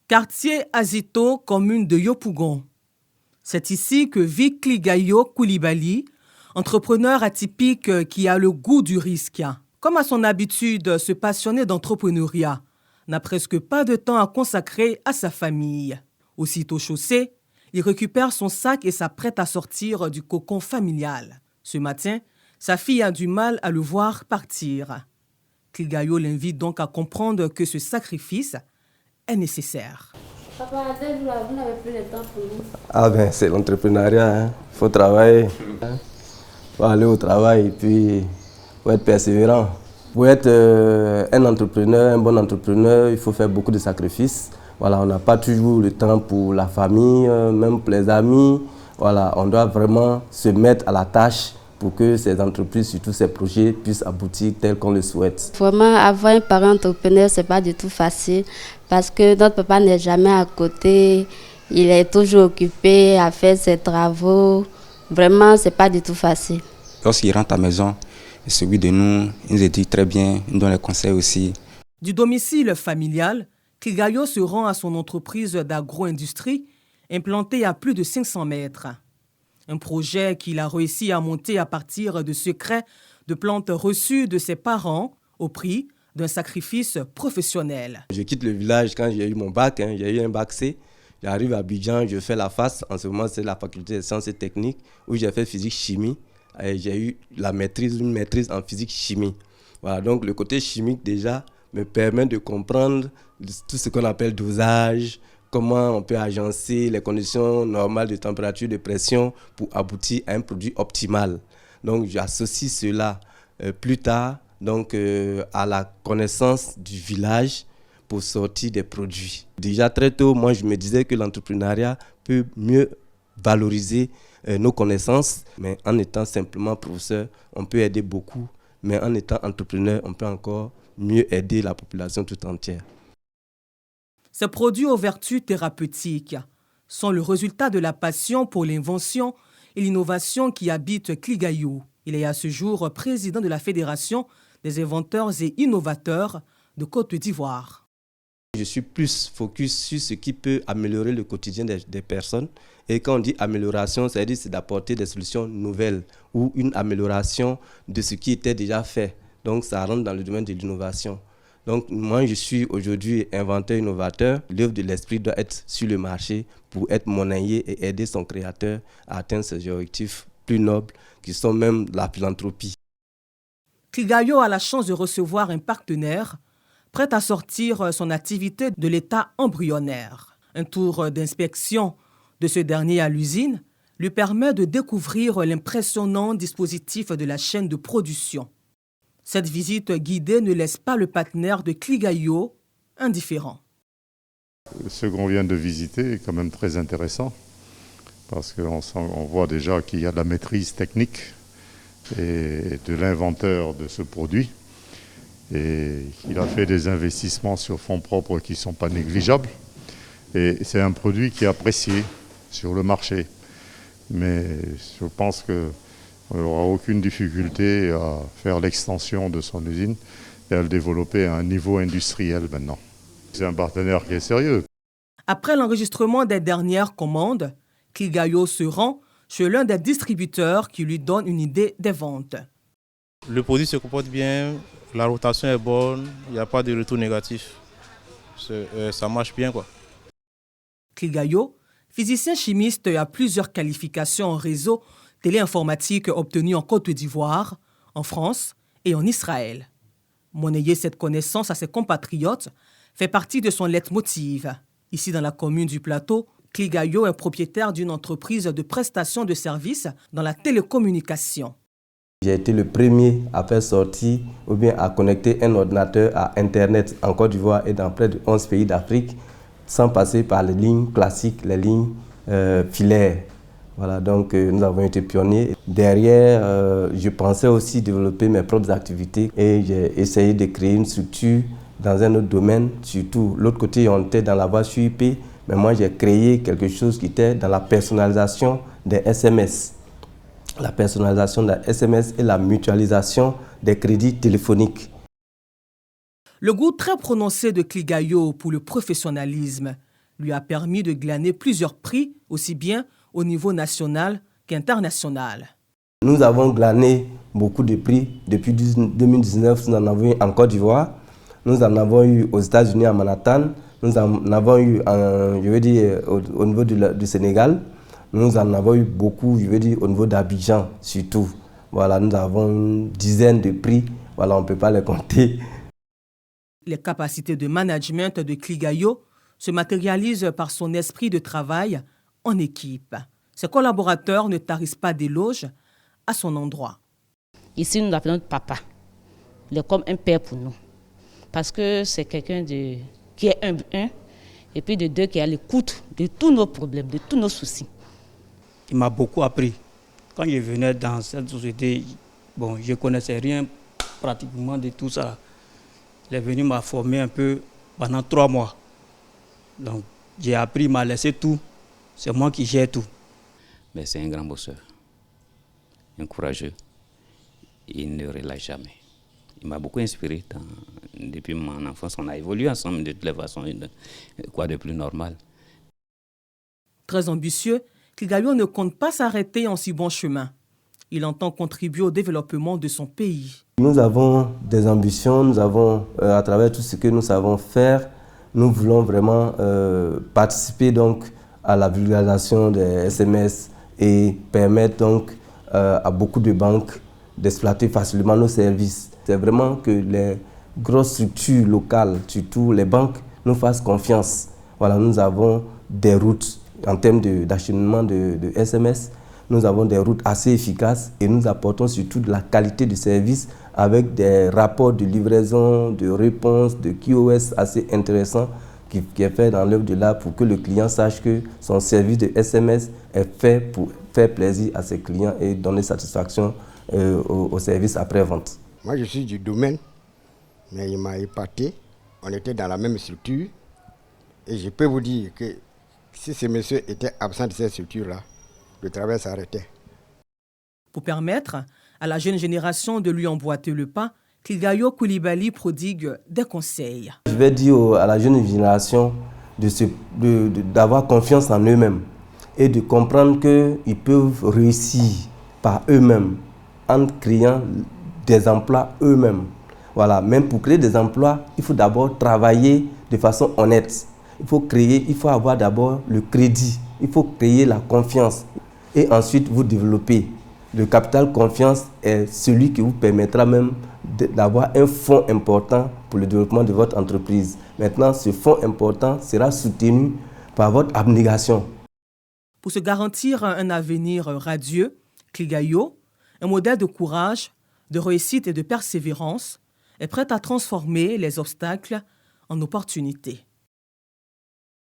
Quartier Azito, commune de Yopougon. C'est ici que vit Kligayo Koulibaly, entrepreneur atypique qui a le goût du risque. Comme à son habitude, ce passionné d'entrepreneuriat n'a presque pas de temps à consacrer à sa famille. Aussitôt chaussé, il récupère son sac et s'apprête à sortir du cocon familial. Ce matin, sa fille a du mal à le voir partir. Kligayo l'invite donc à comprendre que ce sacrifice est nécessaire. Papa, vous n'avez plus le temps pour nous. Ah ben, c'est l'entrepreneuriat, hein. Faut travailler, hein. Faut aller au travail et puis faut être persévérant. Pour être un entrepreneur, un bon entrepreneur, il faut faire beaucoup de sacrifices. Voilà, on n'a pas toujours le temps pour la famille, même pour les amis. Voilà, on doit vraiment se mettre à la tâche pour que ces entreprises, surtout ces projets, puissent aboutir tel qu'on le souhaite. Vraiment, avoir un parent entrepreneur, ce n'est pas du tout facile parce que notre papa n'est jamais à côté. Il est toujours occupé à faire ses travaux. Vraiment, ce n'est pas du tout facile. Lorsqu'il rentre à la maison, celui de nous, il nous dit très bien, il nous donne les conseils aussi. Du domicile familial, Kligayo se rend à son entreprise d'agro-industrie implantée à plus de 500 mètres. Un projet qu'il a réussi à monter à partir de secrets de plantes reçues de ses parents au prix d'un sacrifice professionnel. Je quitte le village quand j'ai eu mon bac, hein, j'ai eu un bac C. J'arrive à Abidjan, je fais la face. En ce moment, c'est la faculté des sciences et techniques où j'ai fait physique-chimie. Et j'ai eu une maîtrise en physique-chimie. Voilà, donc le côté chimique déjà me permet de comprendre tout ce qu'on appelle dosage, comment on peut agencer les conditions normales de température, de pression pour aboutir à un produit optimal. Donc j'associe cela plus tard donc, à la connaissance du village pour sortir des produits. Déjà très tôt, moi je me disais que l'entrepreneuriat peut mieux valoriser nos connaissances, mais en étant simplement professeur, on peut aider beaucoup, mais en étant entrepreneur, on peut encore mieux aider la population tout entière. Ces produits aux vertus thérapeutiques sont le résultat de la passion pour l'invention et l'innovation qui habite Kligayo. Il est à ce jour président de la Fédération des inventeurs et innovateurs de Côte d'Ivoire. Je suis plus focus sur ce qui peut améliorer le quotidien des personnes. Et quand on dit amélioration, c'est-à-dire c'est d'apporter des solutions nouvelles ou une amélioration de ce qui était déjà fait. Donc ça rentre dans le domaine de l'innovation. Donc moi je suis aujourd'hui inventeur innovateur. L'œuvre de l'esprit doit être sur le marché pour être monnayée et aider son créateur à atteindre ses objectifs plus nobles qui sont même la philanthropie. Kligayo a la chance de recevoir un partenaire prêt à sortir son activité de l'état embryonnaire. Un tour d'inspection de ce dernier à l'usine lui permet de découvrir l'impressionnant dispositif de la chaîne de production. Cette visite guidée ne laisse pas le partenaire de Kligayo indifférent. Ce qu'on vient de visiter est quand même très intéressant parce qu'on voit déjà qu'il y a de la maîtrise technique et de l'inventeur de ce produit. Et il a fait des investissements sur fonds propres qui ne sont pas négligeables. Et c'est un produit qui est apprécié sur le marché. Mais je pense qu'il n'aura aucune difficulté à faire l'extension de son usine et à le développer à un niveau industriel maintenant. C'est un partenaire qui est sérieux. Après l'enregistrement des dernières commandes, Kligayo se rend chez l'un des distributeurs qui lui donne une idée des ventes. Le produit se comporte bien, la rotation est bonne, il n'y a pas de retour négatif. Ça marche bien, quoi. Kligayo, physicien chimiste à plusieurs qualifications en réseau téléinformatique obtenues en Côte d'Ivoire, en France et en Israël. Monnayer cette connaissance à ses compatriotes fait partie de son leitmotiv. Ici, dans la commune du Plateau, Kligayo est propriétaire d'une entreprise de prestation de services dans la télécommunication. J'ai été le premier à faire sortir ou bien à connecter un ordinateur à Internet en Côte d'Ivoire et dans près de 11 pays d'Afrique sans passer par les lignes classiques, les lignes filaires. Voilà, donc nous avons été pionniers. Derrière, je pensais aussi développer mes propres activités et j'ai essayé de créer une structure dans un autre domaine. Surtout, l'autre côté, on était dans la voie sur IP, mais moi j'ai créé quelque chose qui était dans la personnalisation des SMS. La personnalisation des SMS et la mutualisation des crédits téléphoniques. Le goût très prononcé de Kligayo pour le professionnalisme lui a permis de glaner plusieurs prix, aussi bien au niveau national qu'international. Nous avons glané beaucoup de prix. Depuis 2019, nous en avons eu en Côte d'Ivoire, nous en avons eu aux États-Unis à Manhattan, nous en avons eu au niveau du Sénégal, nous en avons eu beaucoup, au niveau d'Abidjan surtout. Voilà, nous avons une dizaine de prix, voilà, on ne peut pas les compter. Les capacités de management de Kligayo se matérialisent par son esprit de travail en équipe. Ses collaborateurs ne tarissent pas d'éloges à son endroit. Ici, nous l'appelons papa. Il est comme un père pour nous. Parce que c'est quelqu'un qui est un, et puis de deux, qui est à l'écoute de tous nos problèmes, de tous nos soucis. Il m'a beaucoup appris. Quand je venais dans cette société, je ne connaissais rien pratiquement de tout ça. Il est venu m'a formé un peu pendant 3 mois. Donc, j'ai appris, il m'a laissé tout. C'est moi qui gère tout. Mais c'est un grand bosseur, un courageux. Il ne relâche jamais. Il m'a beaucoup inspiré depuis mon enfance. On a évolué ensemble de toutes les façons. Quoi de plus normal? Très ambitieux, Kligayo ne compte pas s'arrêter en si bon chemin. Il entend contribuer au développement de son pays. Nous avons des ambitions, nous avons, à travers tout ce que nous savons faire, nous voulons vraiment participer donc à la vulgarisation des SMS et permettre donc à beaucoup de banques d'exploiter facilement nos services. C'est vraiment que les grosses structures locales, surtout les banques, nous fassent confiance. Voilà, nous avons des routes en termes d'acheminement de SMS. Nous avons des routes assez efficaces et nous apportons surtout de la qualité de service avec des rapports de livraison, de réponse, de QoS assez intéressants qui est fait dans l'œuvre de l'art pour que le client sache que son service de SMS est fait pour faire plaisir à ses clients et donner satisfaction au service après-vente. Moi, je suis du domaine, mais il m'a épaté. On était dans la même structure et je peux vous dire que si ce monsieur était absent de cette structure-là, le travail s'arrêtait. Pour permettre à la jeune génération de lui emboîter le pas, Kligayo Koulibaly prodigue des conseils. Je vais dire à la jeune génération d'avoir confiance en eux-mêmes et de comprendre qu'ils peuvent réussir par eux-mêmes en créant des emplois eux-mêmes. Voilà, même pour créer des emplois, il faut d'abord travailler de façon honnête. Il faut avoir d'abord le crédit, il faut créer la confiance et ensuite vous développer. Le capital confiance est celui qui vous permettra même d'avoir un fonds important pour le développement de votre entreprise. Maintenant, ce fonds important sera soutenu par votre abnégation. Pour se garantir un avenir radieux, Kligayo, un modèle de courage, de réussite et de persévérance, est prêt à transformer les obstacles en opportunités.